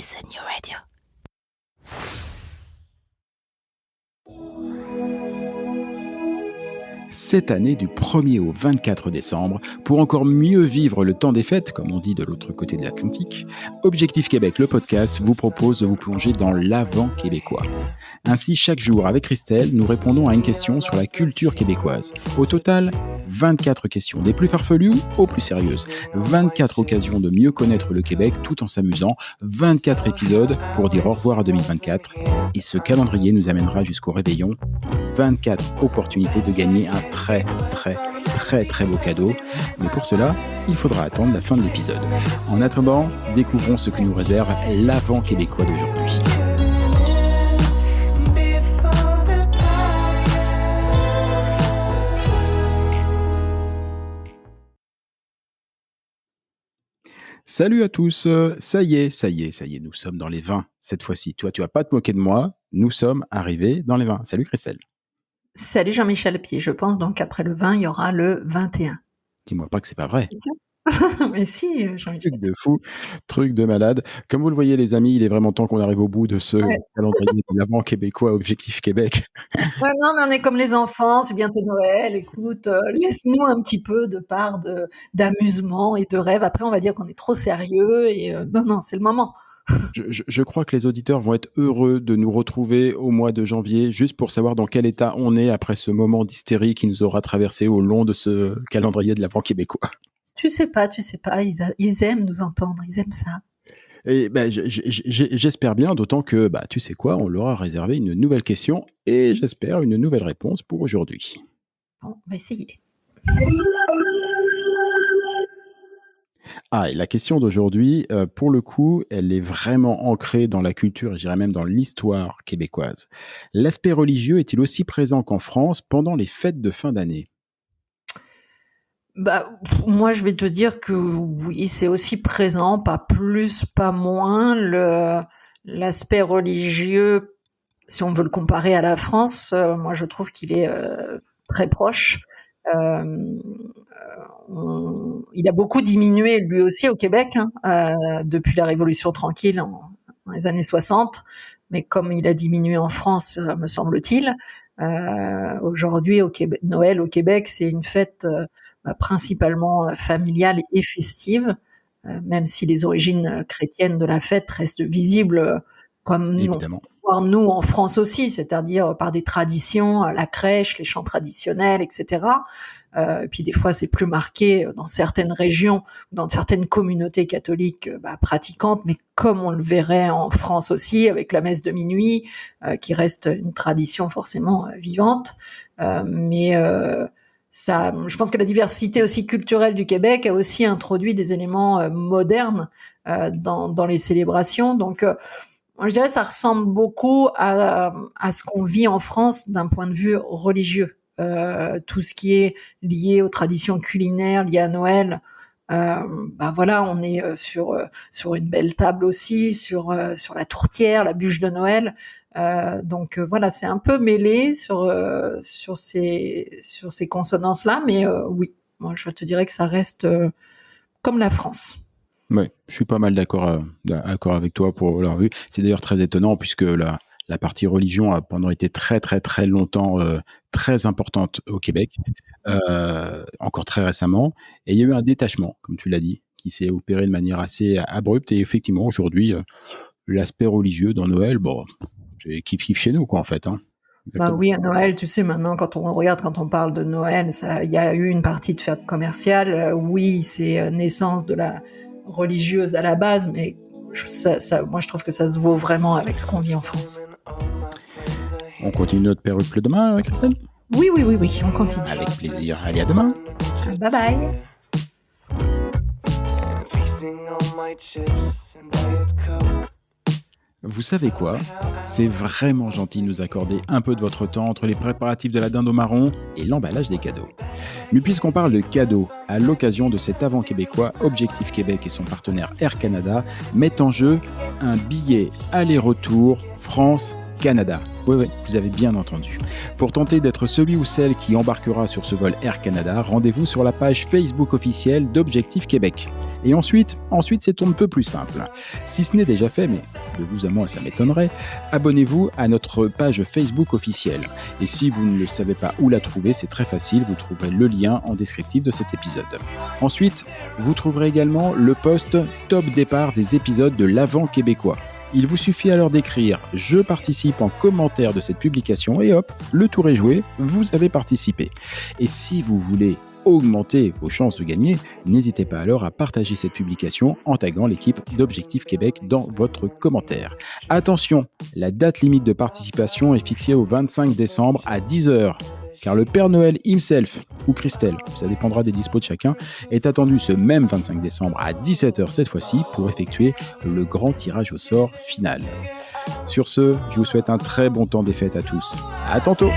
Listen Your Radio. Cette année, du 1er au 24 décembre, pour encore mieux vivre le temps des fêtes, comme on dit de l'autre côté de l'Atlantique, Objectif Québec, le podcast, vous propose de vous plonger dans l'avant québécois. Ainsi, chaque jour, avec Christelle, nous répondons à une question sur la culture québécoise. Au total, 24 questions, des plus farfelues aux plus sérieuses. 24 occasions de mieux connaître le Québec tout en s'amusant. 24 épisodes pour dire au revoir à 2024. Et ce calendrier nous amènera jusqu'au réveillon. 24 opportunités de gagner un très beau cadeau. Mais pour cela, il faudra attendre la fin de l'épisode. En attendant, découvrons ce que nous réserve l'avant québécois d'aujourd'hui. Salut à tous, ça y est, nous sommes dans les 20 cette fois-ci. Toi, tu vas pas te moquer de moi, nous sommes arrivés dans les 20. Salut Christelle. Salut Jean-Michel, puis je pense donc après le 20, il y aura le 21. Dis-moi pas que c'est pas vrai. Mais si, Jean-Michel. Truc de fou, truc de malade. Comme vous le voyez les amis, il est vraiment temps qu'on arrive au bout de ce calendrier de l'avant québécois Objectif Québec. Ouais, non, mais on est comme les enfants, c'est bientôt Noël, écoute, laisse-nous un petit peu de part d'amusement et de rêve. Après, on va dire qu'on est trop sérieux et non, c'est le moment. Je crois que les auditeurs vont être heureux de nous retrouver au mois de janvier, juste pour savoir dans quel état on est après ce moment d'hystérie qui nous aura traversé au long de ce calendrier de l'avant québécois. Tu sais pas, ils aiment nous entendre, ils aiment ça. Et ben, j'espère bien, d'autant que, tu sais quoi, on leur a réservé une nouvelle question et j'espère une nouvelle réponse pour aujourd'hui. Bon, on va essayer. Ah, et la question d'aujourd'hui, pour le coup, elle est vraiment ancrée dans la culture et je dirais même dans l'histoire québécoise. L'aspect religieux est-il aussi présent qu'en France pendant les fêtes de fin d'année ? Moi, je vais te dire que oui, c'est aussi présent, pas plus, pas moins. L'aspect religieux, si on veut le comparer à la France, moi, je trouve qu'il est très proche. Il a beaucoup diminué lui aussi au Québec depuis la Révolution tranquille dans les années 60, mais comme il a diminué en France, me semble-t-il, aujourd'hui Noël au Québec, c'est une fête principalement familiale et festive, même si les origines chrétiennes de la fête restent visibles comme Évidemment. nous en France aussi, c'est-à-dire par des traditions, la crèche, les chants traditionnels, etc. Et puis des fois c'est plus marqué dans certaines régions, dans certaines communautés catholiques pratiquantes, mais comme on le verrait en France aussi avec la messe de minuit, qui reste une tradition forcément vivante. Je pense que la diversité aussi culturelle du Québec a aussi introduit des éléments modernes dans les célébrations. Donc moi, je dirais que ça ressemble beaucoup à ce qu'on vit en France d'un point de vue religieux. Tout ce qui est lié aux traditions culinaires, liées à Noël, voilà, on est sur une belle table aussi, sur la tourtière, la bûche de Noël. Donc voilà, c'est un peu mêlé sur ces consonances-là, mais oui, moi je te dirais que ça reste comme la France. Ouais, je suis pas mal d'accord avec toi pour l'avoir vu. C'est d'ailleurs très étonnant puisque la partie religion a pendant été très longtemps très importante au Québec, encore très récemment. Et il y a eu un détachement, comme tu l'as dit, qui s'est opéré de manière assez abrupte. Et effectivement, aujourd'hui, l'aspect religieux dans Noël, c'est kiff chez nous, quoi, en fait. Hein. Oui, à Noël, tu sais, maintenant, quand on parle de Noël, il y a eu une partie de fête commerciale. Oui, c'est naissance de la religieuse à la base, mais moi, je trouve que ça se vaut vraiment avec ce qu'on vit en France. On continue notre périple demain, Christelle ? Oui, on continue. Avec plaisir. Allez, à demain. Bye bye. Vous savez quoi ? C'est vraiment gentil de nous accorder un peu de votre temps entre les préparatifs de la dinde au marron et l'emballage des cadeaux. Mais puisqu'on parle de cadeaux, à l'occasion de cet avant québécois, Objectif Québec et son partenaire Air Canada mettent en jeu un billet aller-retour France-Canada. Oui, vous avez bien entendu. Pour tenter d'être celui ou celle qui embarquera sur ce vol Air Canada, rendez-vous sur la page Facebook officielle d'Objectif Québec. Et ensuite, c'est un peu plus simple. Si ce n'est déjà fait, mais de vous à moi ça m'étonnerait, abonnez-vous à notre page Facebook officielle. Et si vous ne le savez pas où la trouver, c'est très facile, vous trouverez le lien en descriptif de cet épisode. Ensuite, vous trouverez également le post Top départ des épisodes de l'Avent québécois. Il vous suffit alors d'écrire « Je participe » en commentaire de cette publication et hop, le tour est joué, vous avez participé. Et si vous voulez augmenter vos chances de gagner, n'hésitez pas alors à partager cette publication en taguant l'équipe d'Objectif Québec dans votre commentaire. Attention, la date limite de participation est fixée au 25 décembre à 10h. Car le Père Noël himself, ou Christelle, ça dépendra des dispos de chacun, est attendu ce même 25 décembre à 17h cette fois-ci pour effectuer le grand tirage au sort final. Sur ce, je vous souhaite un très bon temps des fêtes à tous. À tantôt!